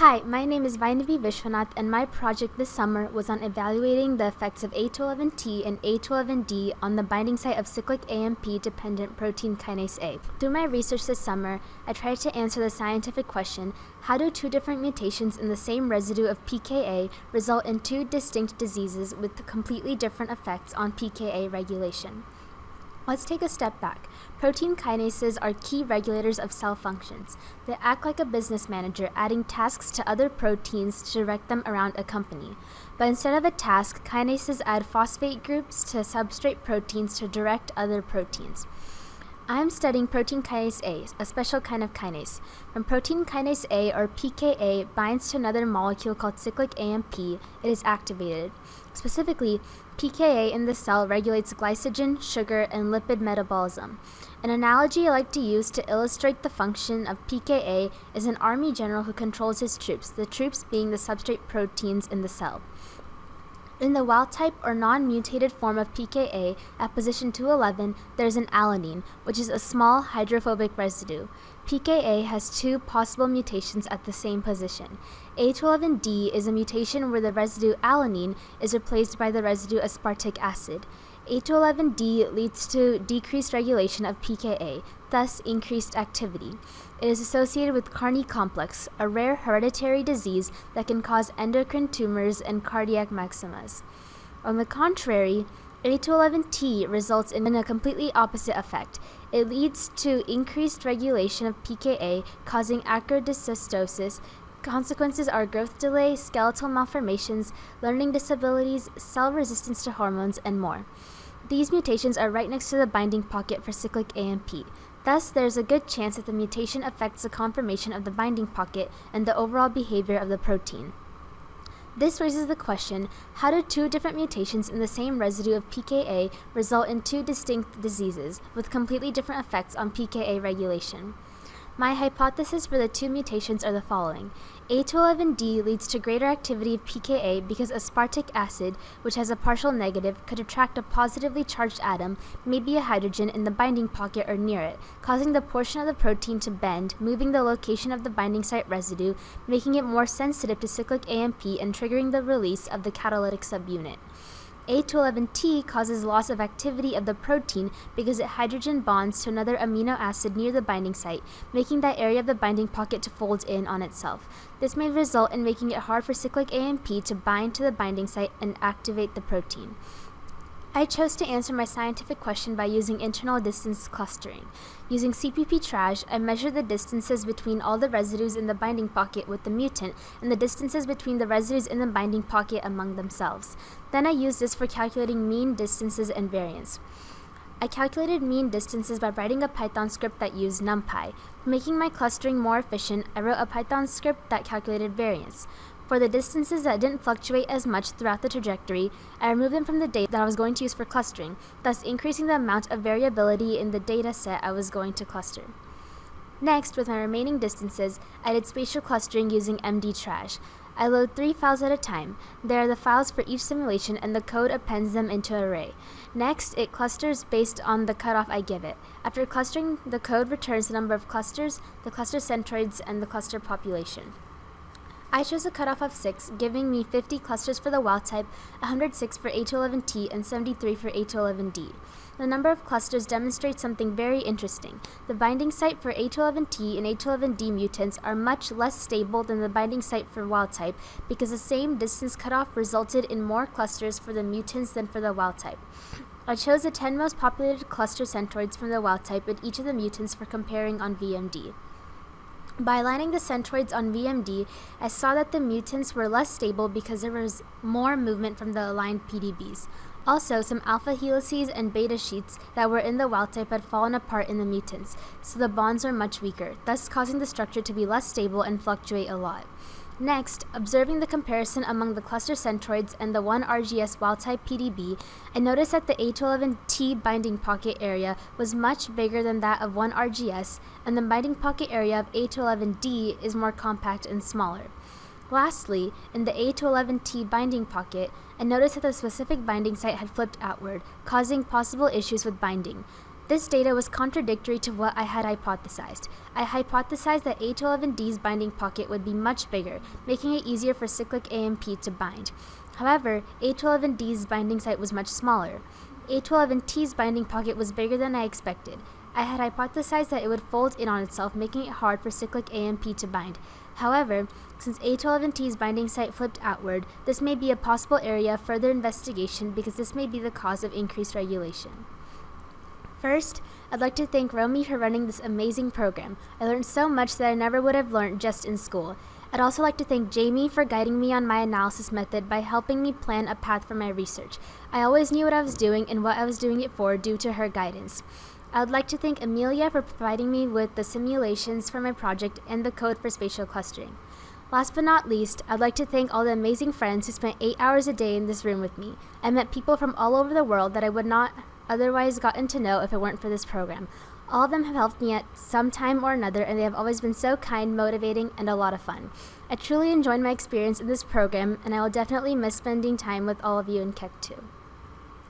Hi, my name is Vainavi Viswanath, and my project this summer was on evaluating the effects of A211T and A211D on the binding site of cyclic AMP-dependent protein kinase A. Through my research this summer, I tried to answer the scientific question, how do two different mutations in the same residue of pKa result in two distinct diseases with completely different effects on pKa regulation? Let's take a step back. Protein kinases are key regulators of cell functions. They act like a business manager, adding tasks to other proteins to direct them around a company. But instead of a task, kinases add phosphate groups to substrate proteins to direct other proteins. I'm studying protein kinase A, a special kind of kinase. When protein kinase A, or pKa, binds to another molecule called cyclic AMP, it is activated. Specifically, pKa in the cell regulates glycogen, sugar, and lipid metabolism. An analogy I like to use to illustrate the function of pKa is an army general who controls his troops, the troops being the substrate proteins in the cell. In the wild-type or non-mutated form of pKa, at position 211, there's an alanine, which is a small hydrophobic residue. pKa has two possible mutations at the same position. A211D is a mutation where the residue alanine is replaced by the residue aspartic acid. A211D leads to decreased regulation of pKa, thus increased activity. It is associated with Carney complex, a rare hereditary disease that can cause endocrine tumors and cardiac maximas. On the contrary, A211T results in a completely opposite effect. It leads to increased regulation of pKa, causing acrodyssystosis. Consequences are growth delay, skeletal malformations, learning disabilities, cell resistance to hormones, and more. These mutations are right next to the binding pocket for cyclic AMP. Thus, there is a good chance that the mutation affects the conformation of the binding pocket and the overall behavior of the protein. This raises the question, how do two different mutations in the same residue of pKa result in two distinct diseases with completely different effects on pKa regulation? My hypothesis for the two mutations are the following. A211D leads to greater activity of pKa because aspartic acid, which has a partial negative, could attract a positively charged atom, maybe a hydrogen, in the binding pocket or near it, causing the portion of the protein to bend, moving the location of the binding site residue, making it more sensitive to cyclic AMP and triggering the release of the catalytic subunit. A211T causes loss of activity of the protein because it hydrogen bonds to another amino acid near the binding site, making that area of the binding pocket to fold in on itself. This may result in making it hard for cyclic AMP to bind to the binding site and activate the protein. I chose to answer my scientific question by using internal distance clustering. Using CPP-Trash, I measured the distances between all the residues in the binding pocket with the mutant and the distances between the residues in the binding pocket among themselves. Then I used this for calculating mean distances and variance. I calculated mean distances by writing a Python script that used NumPy. For making my clustering more efficient, I wrote a Python script that calculated variance. For the distances that didn't fluctuate as much throughout the trajectory, I removed them from the data that I was going to use for clustering, thus increasing the amount of variability in the data set I was going to cluster. Next, with my remaining distances, I did spatial clustering using MD-Trash. I load 3 files at a time. There are the files for each simulation, and the code appends them into an array. Next, it clusters based on the cutoff I give it. After clustering, the code returns the number of clusters, the cluster centroids, and the cluster population. I chose a cutoff of 6, giving me 50 clusters for the wild type, 106 for A211T, and 73 for A211D. The number of clusters demonstrates something very interesting. The binding site for A211T and A211D mutants are much less stable than the binding site for wild type because the same distance cutoff resulted in more clusters for the mutants than for the wild type. I chose the 10 most populated cluster centroids from the wild type and each of the mutants for comparing on VMD. By aligning the centroids on VMD, I saw that the mutants were less stable because there was more movement from the aligned PDBs. Also, some alpha helices and beta sheets that were in the wild type had fallen apart in the mutants, so the bonds are much weaker, thus causing the structure to be less stable and fluctuate a lot. Next, observing the comparison among the cluster centroids and the 1RGS wild-type PDB, I noticed that the A211T binding pocket area was much bigger than that of 1RGS, and the binding pocket area of A211D is more compact and smaller. Lastly, in the A211T binding pocket, I noticed that the specific binding site had flipped outward, causing possible issues with binding. This data was contradictory to what I had hypothesized. I hypothesized that A211D's binding pocket would be much bigger, making it easier for cyclic AMP to bind. However, A211D's binding site was much smaller. A211T's binding pocket was bigger than I expected. I had hypothesized that it would fold in on itself, making it hard for cyclic AMP to bind. However, since A211T's binding site flipped outward, this may be a possible area of further investigation because this may be the cause of increased regulation. First, I'd like to thank Romy for running this amazing program. I learned so much that I never would have learned just in school. I'd also like to thank Jamie for guiding me on my analysis method by helping me plan a path for my research. I always knew what I was doing and what I was doing it for due to her guidance. I would like to thank Amelia for providing me with the simulations for my project and the code for spatial clustering. Last but not least, I'd like to thank all the amazing friends who spent 8 hours a day in this room with me. I met people from all over the world that I would not otherwise gotten to know if it weren't for this program. All of them have helped me at some time or another, and they have always been so kind, motivating, and a lot of fun. I truly enjoyed my experience in this program, and I will definitely miss spending time with all of you in Keck 2.